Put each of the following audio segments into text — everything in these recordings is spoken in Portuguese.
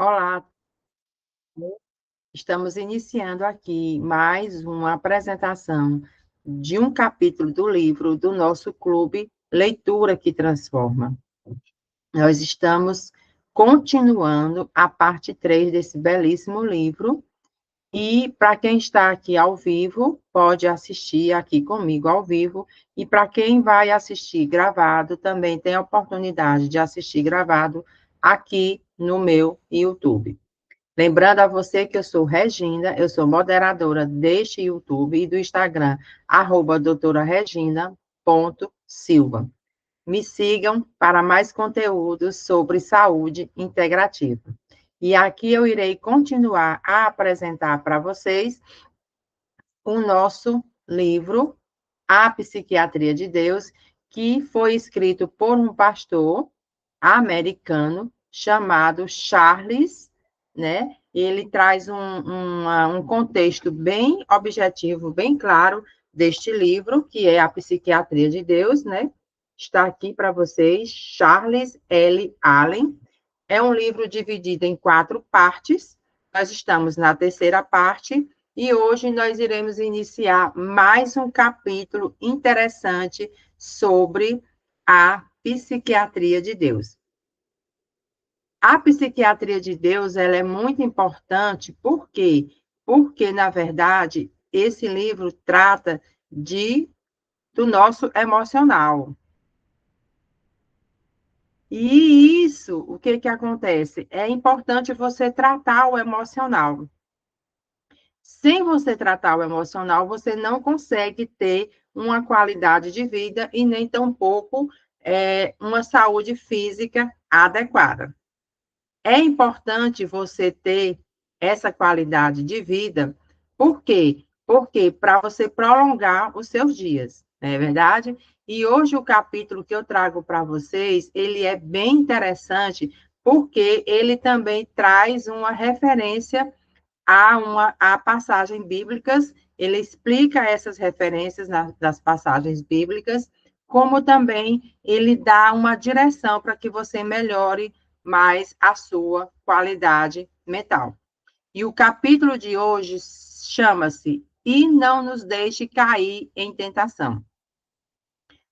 Olá, estamos iniciando aqui mais uma apresentação de um capítulo do livro do nosso clube Leitura que Transforma. Nós estamos continuando a parte 3 desse belíssimo livro, e para quem está aqui ao vivo, pode assistir aqui comigo ao vivo, e para quem vai assistir gravado, também tem a oportunidade de assistir gravado aqui no meu YouTube. Lembrando a você que eu sou Regina, eu sou moderadora deste YouTube e do Instagram, @doutoraregina.silva. Me sigam para mais conteúdos sobre saúde integrativa. E aqui eu irei continuar a apresentar para vocês o nosso livro, A Psiquiatria de Deus, que foi escrito por um pastor americano chamado Charles, né? Ele traz um contexto bem objetivo, bem claro deste livro, que é A Psiquiatria de Deus, né? Está aqui para vocês, Charles L. Allen. É um livro dividido em 4 partes. Nós estamos na terceira parte e hoje nós iremos iniciar mais um capítulo interessante sobre a psiquiatria de Deus. A psiquiatria de Deus, ela é muito importante, por quê? Porque, na verdade, esse livro trata do nosso emocional. E isso, o que acontece? É importante você tratar o emocional. Sem você tratar o emocional, você não consegue ter uma qualidade de vida e nem tampouco uma saúde física adequada. É importante você ter essa qualidade de vida, por quê? Porque para você prolongar os seus dias, não é verdade? E hoje o capítulo que eu trago para vocês, ele é bem interessante, porque ele também traz uma referência a passagens bíblicas, ele explica essas referências das passagens bíblicas, como também ele dá uma direção para que você melhore mais a sua qualidade mental. E o capítulo de hoje chama-se E não nos deixe cair em tentação.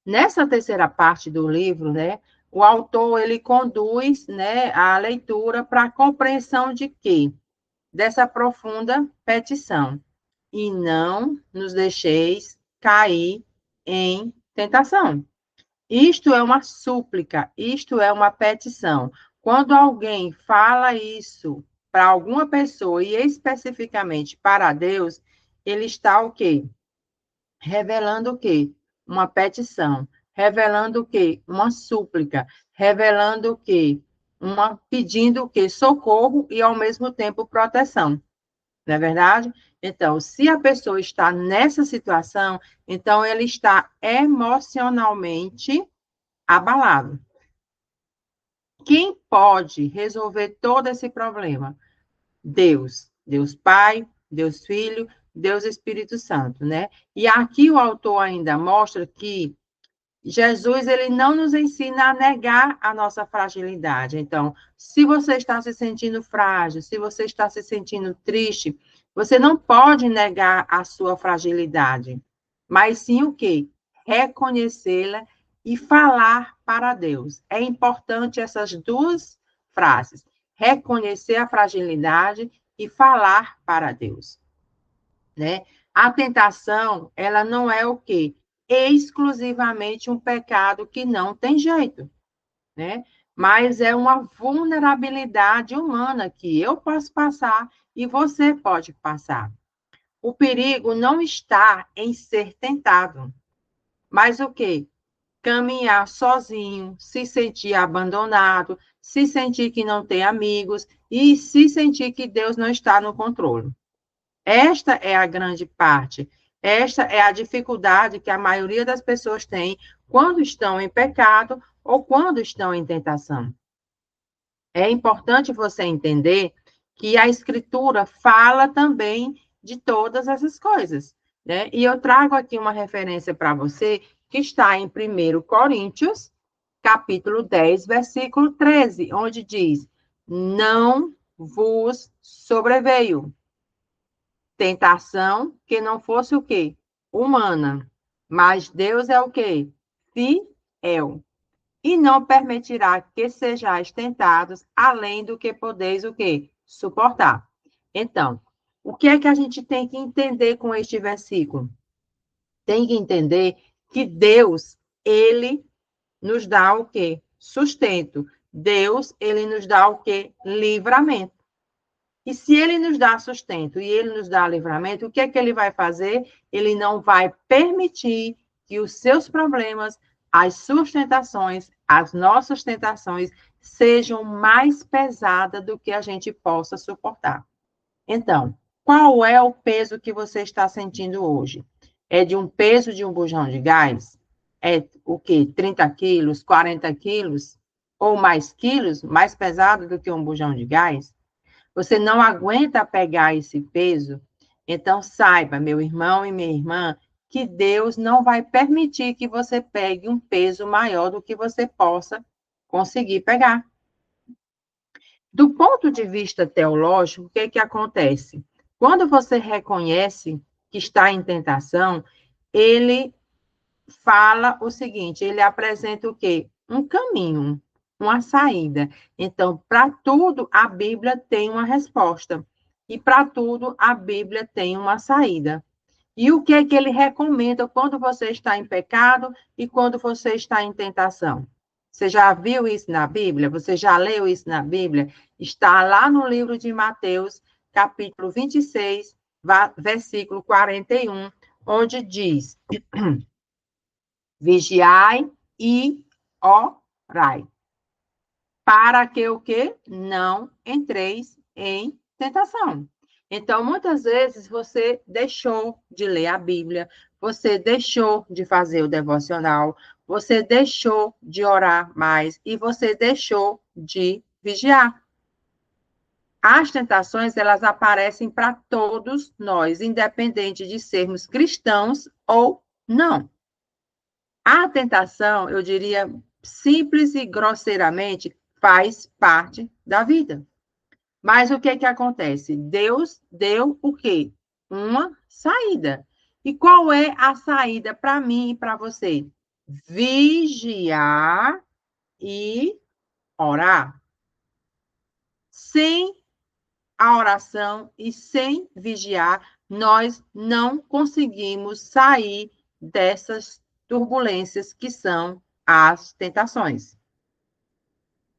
Nessa terceira parte do livro, né, o autor ele conduz, né, a leitura para a compreensão de quê? Dessa profunda petição. E não nos deixeis cair em tentação. Isto é uma súplica, isto é uma petição. Quando alguém fala isso para alguma pessoa, e especificamente para Deus, ele está o quê? Revelando o quê? Uma petição. Revelando o quê? Uma súplica. Revelando o quê? Pedindo o quê? Socorro e, ao mesmo tempo, proteção. Não é verdade? Então, se a pessoa está nessa situação, então ele está emocionalmente abalado. Quem pode resolver todo esse problema? Deus. Deus Pai, Deus Filho, Deus Espírito Santo, né? E aqui o autor ainda mostra que Jesus, ele não nos ensina a negar a nossa fragilidade. Então, se você está se sentindo frágil, se você está se sentindo triste, você não pode negar a sua fragilidade, mas sim o quê? Reconhecê-la e falar para Deus. É importante essas duas frases: reconhecer a fragilidade e falar para Deus, né? A tentação, ela não é o quê? Exclusivamente um pecado que não tem jeito, né? Mas é uma vulnerabilidade humana que eu posso passar e você pode passar. O perigo não está em ser tentado, mas o quê? Caminhar sozinho, se sentir abandonado, se sentir que não tem amigos e se sentir que Deus não está no controle. Esta é a grande parte. Esta é a dificuldade que a maioria das pessoas tem quando estão em pecado ou quando estão em tentação. É importante você entender que a Escritura fala também de todas essas coisas, né? E eu trago aqui uma referência para você que está em 1 Coríntios, capítulo 10, versículo 13, onde diz: Não vos sobreveio tentação que não fosse o quê? Humana. Mas Deus é o quê? Fiel. E não permitirá que sejais tentados além do que podeis o quê? Suportar. Então, o que é que a gente tem que entender com este versículo? Tem que entender que Deus, ele nos dá o quê? Sustento. Deus, ele nos dá o quê? Livramento. E se ele nos dá sustento e ele nos dá livramento, o que é que ele vai fazer? Ele não vai permitir que os seus problemas, as suas tentações, as nossas tentações, sejam mais pesadas do que a gente possa suportar. Então, qual é o peso que você está sentindo hoje? É de um peso de um bujão de gás? É o quê? 30 quilos, 40 quilos? Ou mais quilos? Mais pesado do que um bujão de gás? Você não aguenta pegar esse peso? Então, saiba, meu irmão e minha irmã, que Deus não vai permitir que você pegue um peso maior do que você possa conseguir pegar. Do ponto de vista teológico, o que é que acontece? Quando você reconhece que está em tentação, ele fala o seguinte, ele apresenta o quê? Um caminho, uma saída. Então, para tudo, a Bíblia tem uma resposta. E para tudo, a Bíblia tem uma saída. E o que é que ele recomenda quando você está em pecado e quando você está em tentação? Você já viu isso na Bíblia? Você já leu isso na Bíblia? Está lá no livro de Mateus, capítulo 26, versículo 41, onde diz: Vigiai e orai, para que o quê? Não entreis em tentação. Então, muitas vezes você deixou de ler a Bíblia, você deixou de fazer o devocional, você deixou de orar mais e você deixou de vigiar. As tentações, elas aparecem para todos nós, independente de sermos cristãos ou não. A tentação, eu diria simples e grosseiramente, faz parte da vida. Mas o que é que acontece? Deus deu o quê? Uma saída. E qual é a saída para mim e para você? Vigiar e orar. Sem a oração e sem vigiar, nós não conseguimos sair dessas turbulências que são as tentações.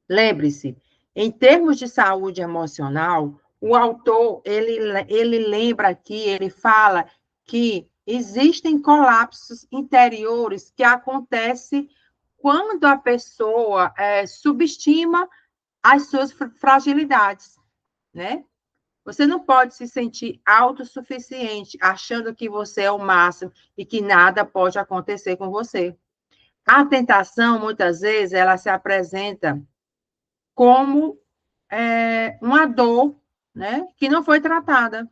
Lembre-se, em termos de saúde emocional, o autor, ele lembra aqui, ele fala que existem colapsos interiores que acontecem quando a pessoa subestima as suas fragilidades, né? Você não pode se sentir autossuficiente, achando que você é o máximo e que nada pode acontecer com você. A tentação, muitas vezes, ela se apresenta como uma dor, né, que não foi tratada.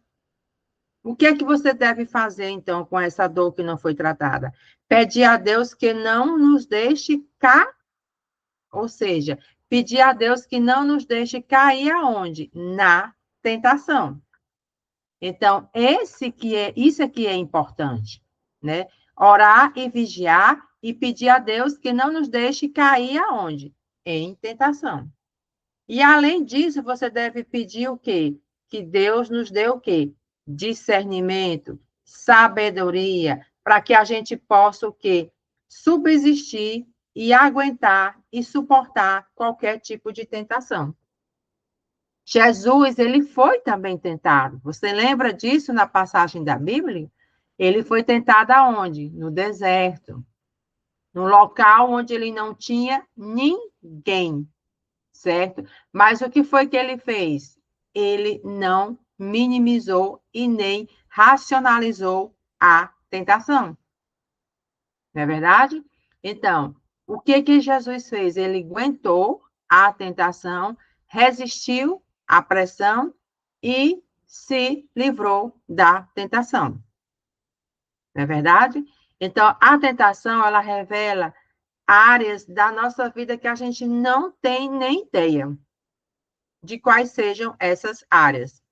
O que é que você deve fazer, então, com essa dor que não foi tratada? Pedir a Deus que não nos deixe cair, ou seja, pedir a Deus que não nos deixe cair aonde? Na tentação. Então, isso aqui é importante, né? Orar e vigiar e pedir a Deus que não nos deixe cair aonde? Em tentação. E além disso, você deve pedir o quê? Que Deus nos dê o quê? Discernimento, sabedoria, para que a gente possa o quê? Subsistir e aguentar e suportar qualquer tipo de tentação. Jesus, ele foi também tentado. Você lembra disso na passagem da Bíblia? Ele foi tentado aonde? No deserto, no local onde ele não tinha ninguém, certo? Mas o que foi que ele fez? Ele não minimizou e nem racionalizou a tentação. Não é verdade? Então, o que que Jesus fez? Ele aguentou a tentação, resistiu à pressão e se livrou da tentação. Não é verdade? Então, a tentação, ela revela áreas da nossa vida que a gente não tem nem ideia. de quais sejam essas áreas.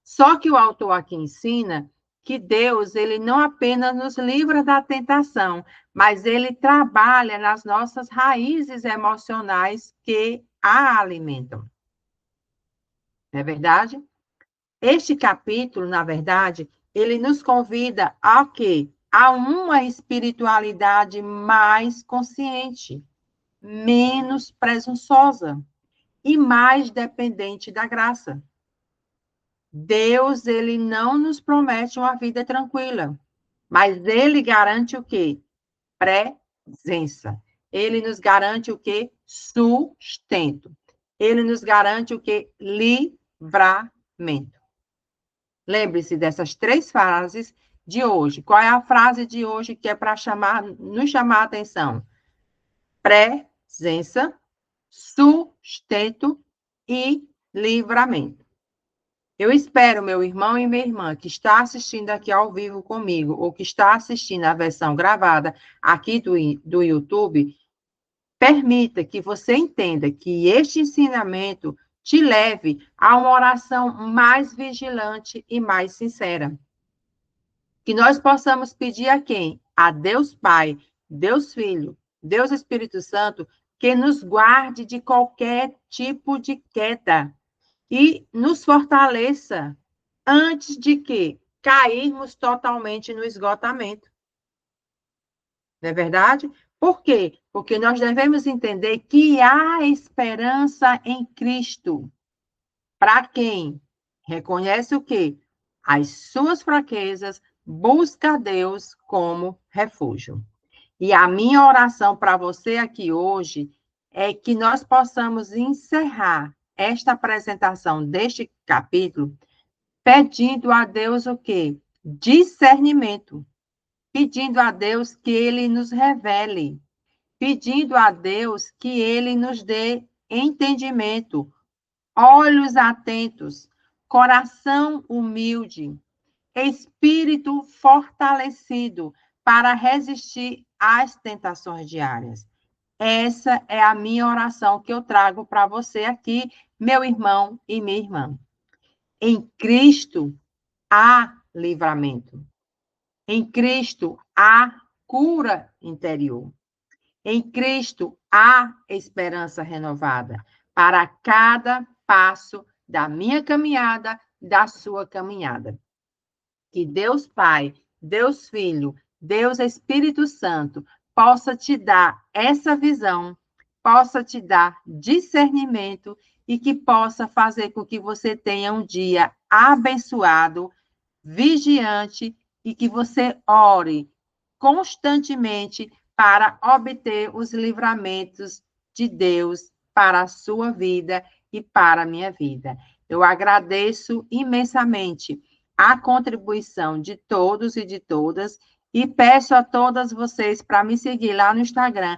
Só que o autor aqui ensina que Deus, ele não apenas nos livra da tentação, mas ele trabalha nas nossas raízes emocionais que a alimentam. Não é verdade? Este capítulo, na verdade, ele nos convida a quê? A uma espiritualidade mais consciente, menos presunçosa e mais dependente da graça. Deus, ele não nos promete uma vida tranquila, mas ele garante o quê? Presença. Ele nos garante o quê? Sustento. Ele nos garante o quê? Livramento. Lembre-se dessas 3 frases de hoje. Qual é a frase de hoje que é para nos chamar a atenção? Presença, sustento e livramento. Eu espero, meu irmão e minha irmã, que está assistindo aqui ao vivo comigo, ou que está assistindo a versão gravada aqui do YouTube, permita que você entenda que este ensinamento te leve a uma oração mais vigilante e mais sincera. Que nós possamos pedir a quem? A Deus Pai, Deus Filho, Deus Espírito Santo, que nos guarde de qualquer tipo de queda e nos fortaleça antes de que cairmos totalmente no esgotamento. Não é verdade? Por quê? Porque nós devemos entender que há esperança em Cristo. Para quem reconhece o quê? As suas fraquezas, busca Deus como refúgio. E a minha oração para você aqui hoje é que nós possamos encerrar esta apresentação deste capítulo pedindo a Deus o quê? Discernimento. Pedindo a Deus que ele nos revele. Pedindo a Deus que ele nos dê entendimento, olhos atentos, coração humilde, espírito fortalecido para resistir às tentações diárias. Essa é a minha oração que eu trago para você aqui, meu irmão e minha irmã. Em Cristo há livramento. Em Cristo há cura interior. Em Cristo há esperança renovada para cada passo da minha caminhada, da sua caminhada. Que Deus Pai, Deus Filho, Deus Espírito Santo possa te dar essa visão, possa te dar discernimento e que possa fazer com que você tenha um dia abençoado, vigiante e que você ore constantemente para obter os livramentos de Deus para a sua vida e para a minha vida. Eu agradeço imensamente a contribuição de todos e de todas e peço a todas vocês para me seguir lá no Instagram,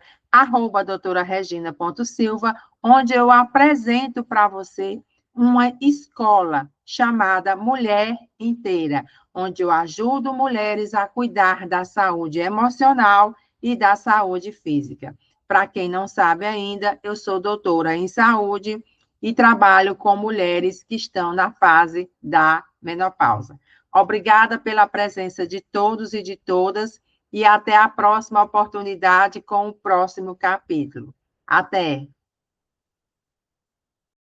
@doutoraregina.silva, onde eu apresento para você uma escola chamada Mulher Inteira, onde eu ajudo mulheres a cuidar da saúde emocional e da saúde física. Para quem não sabe ainda, eu sou doutora em saúde e trabalho com mulheres que estão na fase da menopausa. Obrigada pela presença de todos e de todas e até a próxima oportunidade com o próximo capítulo. Até!